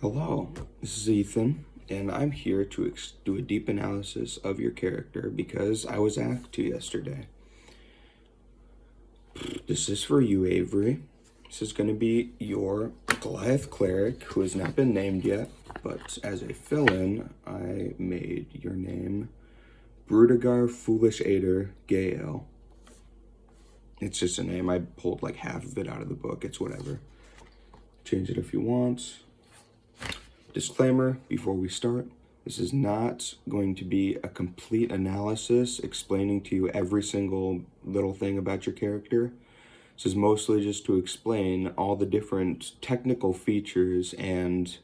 Hello, this is Ethan, and I'm here to do a deep analysis of your character because I was asked to yesterday. This is for you, Avery. This is going to be your Goliath cleric, who has not been named yet, but as a fill-in, I made your name Brudigar Foolish Aider Gael. It's just a name. I pulled like half of it out of the book. It's whatever. Change it if you want. Disclaimer before we start, this is not going to be a complete analysis explaining to you every single little thing about your character. This is mostly just to explain all the different technical features and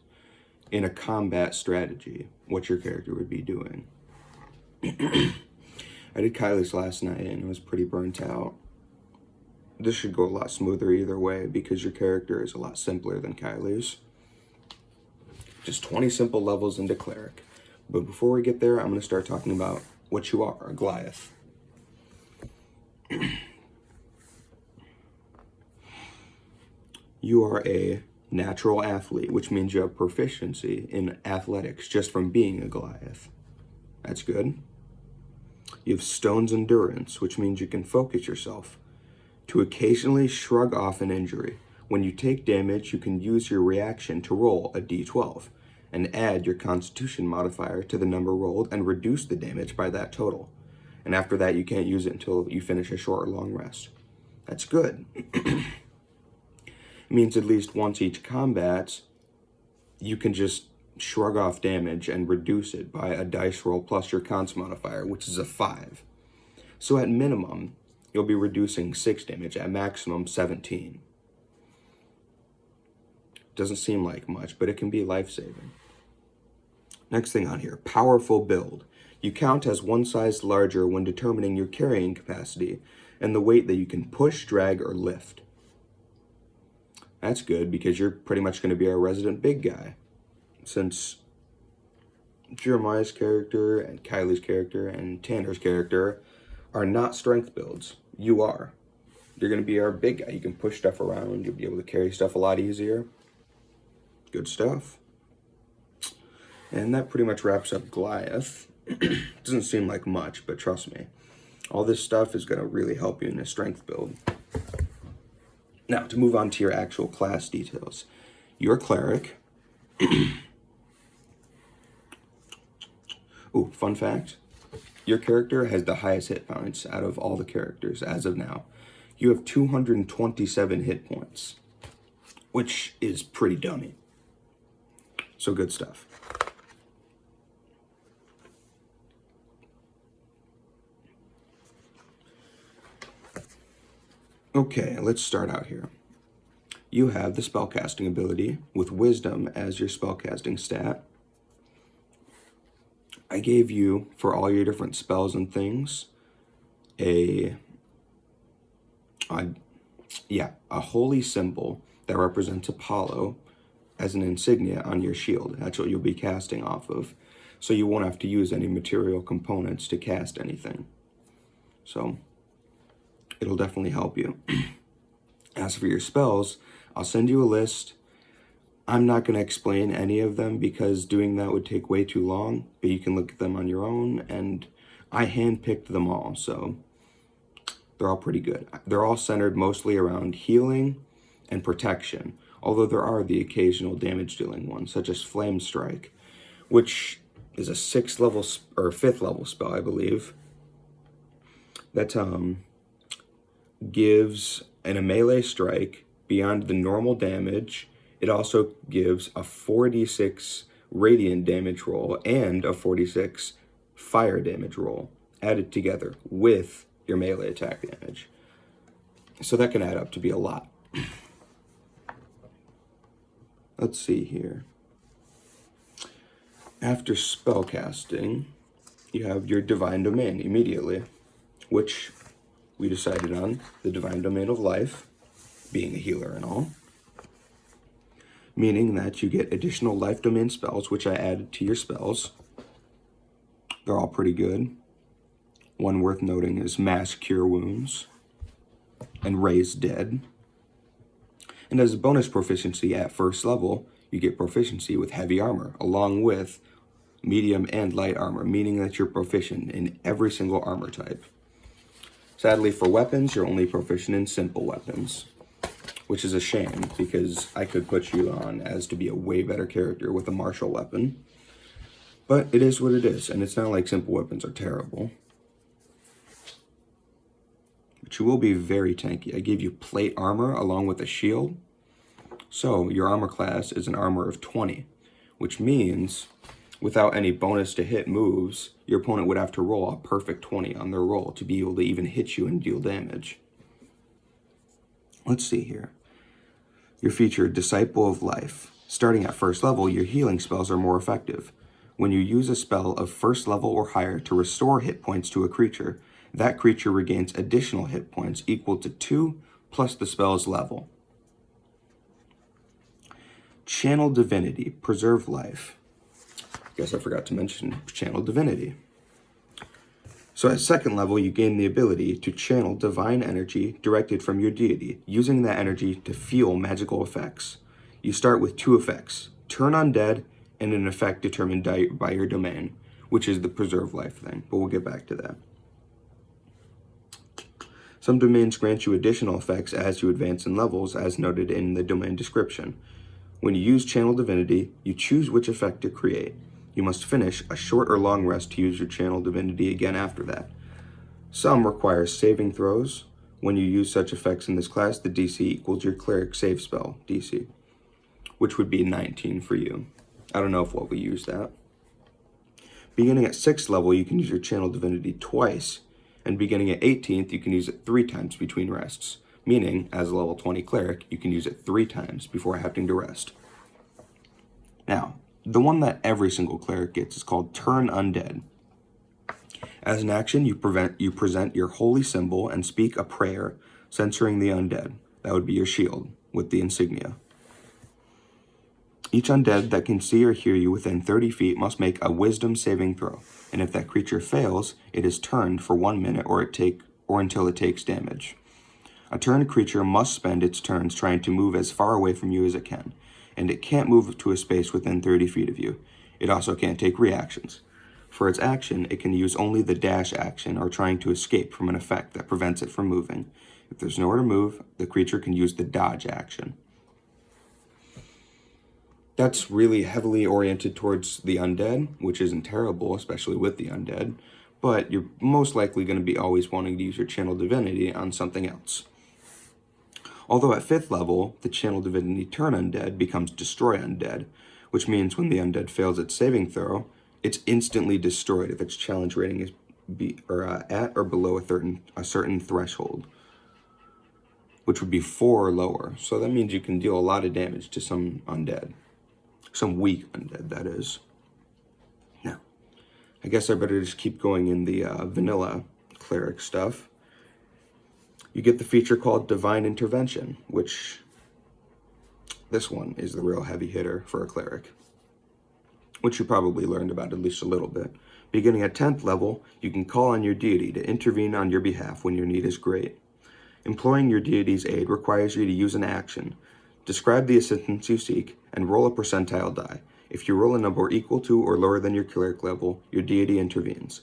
in a combat strategy, what your character would be doing. I did Kylie's last night and it was pretty burnt out. This should go a lot smoother either way because your character is a lot simpler than Kylie's. Just 20 simple levels into cleric. But before we get there, I'm going to start talking about what you are, a Goliath. You are a natural athlete, which means you have proficiency in athletics just from being a Goliath. That's good. You have stone's endurance, which means you can focus yourself to occasionally shrug off an injury. When you take damage, you can use your reaction to roll a d12 and add your constitution modifier to the number rolled and reduce the damage by that total. And after that, you can't use it until you finish a short or long rest. That's good. It means at least once each combat, you can just shrug off damage and reduce it by a dice roll plus your cons modifier, which is a 5. So at minimum, you'll be reducing 6 damage, at maximum 17. Doesn't seem like much, but it can be life-saving. Next thing on here, powerful build. You count as one size larger when determining your carrying capacity and the weight that you can push, drag, or lift. That's good because you're pretty much going to be our resident big guy. Since Jeremiah's character and Kylie's character and Tanner's character are not strength builds, you are. You're going to be our big guy. You can push stuff around. You'll be able to carry stuff a lot easier. Good stuff. And that pretty much wraps up Goliath. Doesn't seem like much, but trust me, all this stuff is going to really help you in a strength build. Now, to move on to your actual class details. You're cleric. Ooh, fun fact. Your character has the highest hit points out of all the characters as of now. You have 227 hit points, which is pretty dummy. So good stuff. Okay, let's start out here. You have the spellcasting ability with wisdom as your spellcasting stat. I gave you, for all your different spells and things, a holy symbol that represents Apollo as an insignia on your shield. That's what you'll be casting off of. So you won't have to use any material components to cast anything. So it'll definitely help you. As for your spells, I'll send you a list. I'm not going to explain any of them because doing that would take way too long, but you can look at them on your own, and I handpicked them all, so they're all pretty good. They're all centered mostly around healing and protection, although there are the occasional damage-dealing ones, such as Flame Strike, which is a 5th level spell, I believe, that gives in a melee strike beyond the normal damage. It also gives a 4d6 radiant damage roll and a 4d6 fire damage roll added together with your melee attack damage. So that can add up to be a lot. Let's see here. After spellcasting, you have your Divine Domain immediately, which we decided on, the Divine Domain of Life, being a healer and all. Meaning that you get additional life domain spells, which I added to your spells. They're all pretty good. One worth noting is Mass Cure Wounds and Raise Dead. And as a bonus proficiency at first level, you get proficiency with heavy armor, along with medium and light armor, meaning that you're proficient in every single armor type. Sadly, for weapons, you're only proficient in simple weapons, which is a shame because I could put you on as to be a way better character with a martial weapon. But it is what it is, and it's not like simple weapons are terrible. But you will be very tanky. I gave you plate armor along with a shield. So your armor class is an armor of 20, which means without any bonus to hit moves, your opponent would have to roll a perfect 20 on their roll to be able to even hit you and deal damage. Let's see here. Your feature, Disciple of Life. Starting at first level, your healing spells are more effective. When you use a spell of first level or higher to restore hit points to a creature, that creature regains additional hit points equal to 2 plus the spell's level. Channel Divinity, Preserve Life. Guess I forgot to mention Channel Divinity. So at second level, you gain the ability to channel divine energy directed from your deity, using that energy to fuel magical effects. You start with 2 effects, Turn Undead and an effect determined by your domain, which is the Preserve Life thing, but we'll get back to that. Some domains grant you additional effects as you advance in levels, as noted in the domain description. When you use Channel Divinity, you choose which effect to create. You must finish a short or long rest to use your Channel Divinity again after that. Some require saving throws. When you use such effects in this class, the DC equals your Cleric save spell DC, which would be 19 for you. I don't know if we'll use that. Beginning at 6th level, you can use your Channel Divinity twice, and beginning at 18th, you can use it 3 times between rests, meaning, as a level 20 Cleric, you can use it 3 times before having to rest. Now, the one that every single Cleric gets is called Turn Undead. As an action, you present your holy symbol and speak a prayer, censoring the undead. That would be your shield, with the insignia. Each undead that can see or hear you within 30 feet must make a wisdom saving throw, and if that creature fails, it is turned for 1 minute or until it takes damage. A turned creature must spend its turns trying to move as far away from you as it can, and it can't move to a space within 30 feet of you. It also can't take reactions. For its action, it can use only the dash action or trying to escape from an effect that prevents it from moving. If there's nowhere to move, the creature can use the dodge action. That's really heavily oriented towards the undead, which isn't terrible, especially with the undead, but you're most likely going to be always wanting to use your Channel Divinity on something else. Although at 5th level, the Channel Divinity Turn Undead becomes Destroy Undead, which means when the undead fails its saving throw, it's instantly destroyed if its challenge rating is at or below a certain threshold, which would be 4 or lower. So that means you can deal a lot of damage to some undead. Some weak undead, that is. Now, I guess I better just keep going in the vanilla Cleric stuff. You get the feature called Divine Intervention, which this one is the real heavy hitter for a Cleric, which you probably learned about at least a little bit. Beginning at 10th level, you can call on your deity to intervene on your behalf when your need is great. Employing your deity's aid requires you to use an action. Describe the assistance you seek, and roll a percentile die. If you roll a number equal to or lower than your Cleric level, your deity intervenes.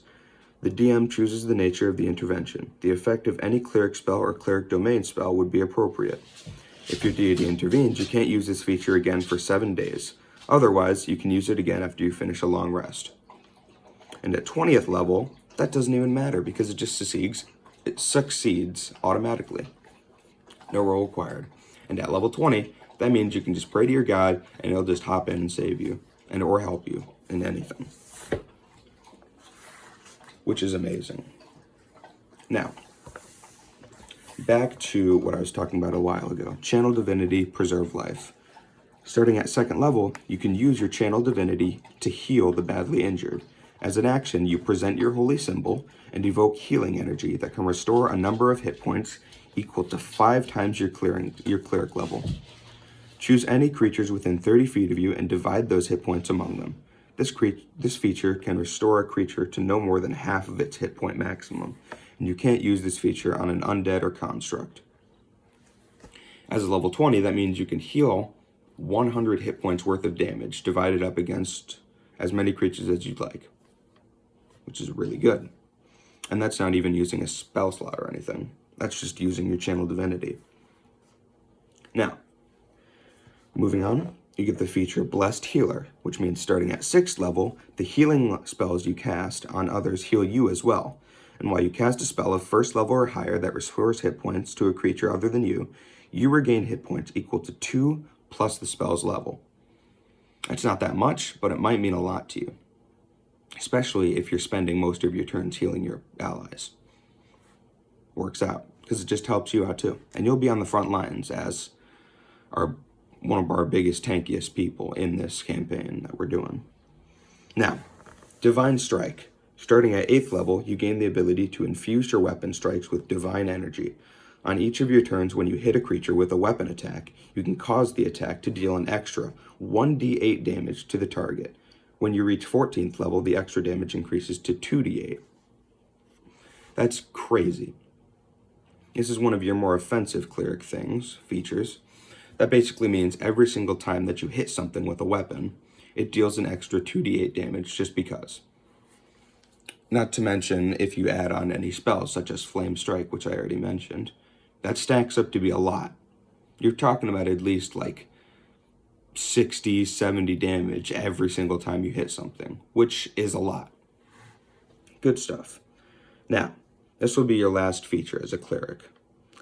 The DM chooses the nature of the intervention. The effect of any Cleric spell or Cleric domain spell would be appropriate. If your deity intervenes, you can't use this feature again for 7 days. Otherwise, you can use it again after you finish a long rest. And at 20th level, that doesn't even matter because it just succeeds automatically. No roll required. And at level 20, that means you can just pray to your god and he'll just hop in and save you or help you in anything, which is amazing. Now, back to what I was talking about a while ago. Channel Divinity, Preserve Life. Starting at 2nd level, you can use your Channel Divinity to heal the badly injured. As an action, you present your holy symbol and evoke healing energy that can restore a number of hit points equal to 5 times your Cleric level. Choose any creatures within 30 feet of you and divide those hit points among them. This feature can restore a creature to no more than half of its hit point maximum, and you can't use this feature on an undead or construct. As a level 20, that means you can heal 100 hit points worth of damage divided up against as many creatures as you'd like, which is really good. And that's not even using a spell slot or anything. That's just using your channel divinity. Now, moving on, you get the feature Blessed Healer, which means starting at 6th level, the healing spells you cast on others heal you as well. And while you cast a spell of 1st level or higher that restores hit points to a creature other than you regain hit points equal to 2 plus the spell's level. It's not that much, but it might mean a lot to you, especially if you're spending most of your turns healing your allies. Works out, because it just helps you out too. And you'll be on the front lines as one of our biggest, tankiest people in this campaign that we're doing. Now, Divine Strike. Starting at 8th level, you gain the ability to infuse your weapon strikes with divine energy. On each of your turns, when you hit a creature with a weapon attack, you can cause the attack to deal an extra 1d8 damage to the target. When you reach 14th level, the extra damage increases to 2d8. That's crazy. This is one of your more offensive cleric features. That basically means every single time that you hit something with a weapon, it deals an extra 2d8 damage just because. Not to mention if you add on any spells such as Flame Strike, which I already mentioned. That stacks up to be a lot. You're talking about at least like 60, 70 damage every single time you hit something, which is a lot. Good stuff. Now, this will be your last feature as a cleric.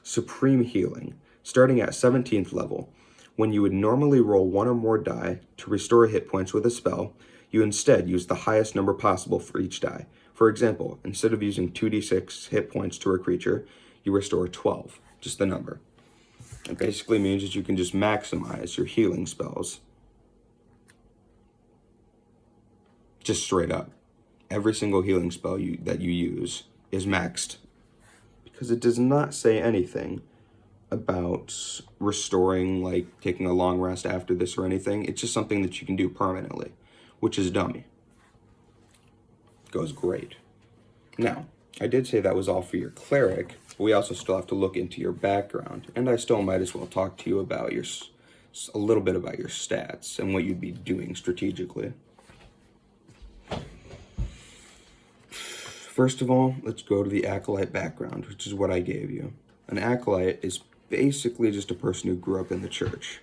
Supreme Healing. Starting at 17th level, when you would normally roll 1 or more die to restore hit points with a spell, you instead use the highest number possible for each die. For example, instead of using 2d6 hit points to a creature, you restore 12, just the number. It basically means that you can just maximize your healing spells. Just straight up. Every single healing spell that you use is maxed. Because it does not say anything about restoring, like taking a long rest after this or anything. It's just something that you can do permanently, which is dummy. Goes great. Now, I did say that was all for your cleric, but we also still have to look into your background, and I still might as well talk to you about a little bit about your stats and what you'd be doing strategically. First of all, let's go to the Acolyte background, which is what I gave you. An Acolyte is basically just a person who grew up in the church.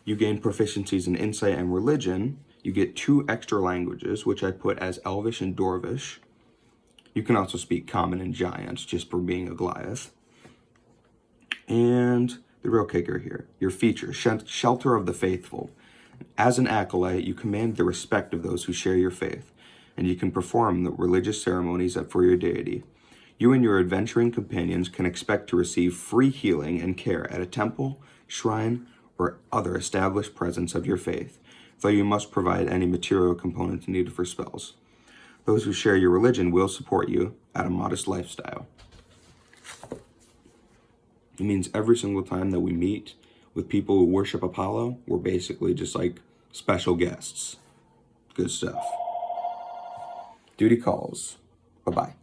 You gain proficiencies in Insight and Religion. You get 2 extra languages, which I put as Elvish and Dwarvish. You can also speak Common and Giant, just for being a Goliath. And the real kicker here, your feature, Shelter of the Faithful. As an Acolyte, you command the respect of those who share your faith, and you can perform the religious ceremonies for your deity. You and your adventuring companions can expect to receive free healing and care at a temple, shrine, or other established presence of your faith, though you must provide any material components needed for spells. Those who share your religion will support you at a modest lifestyle. It means every single time that we meet with people who worship Apollo, we're basically just like special guests. Good stuff. Duty calls. Bye-bye.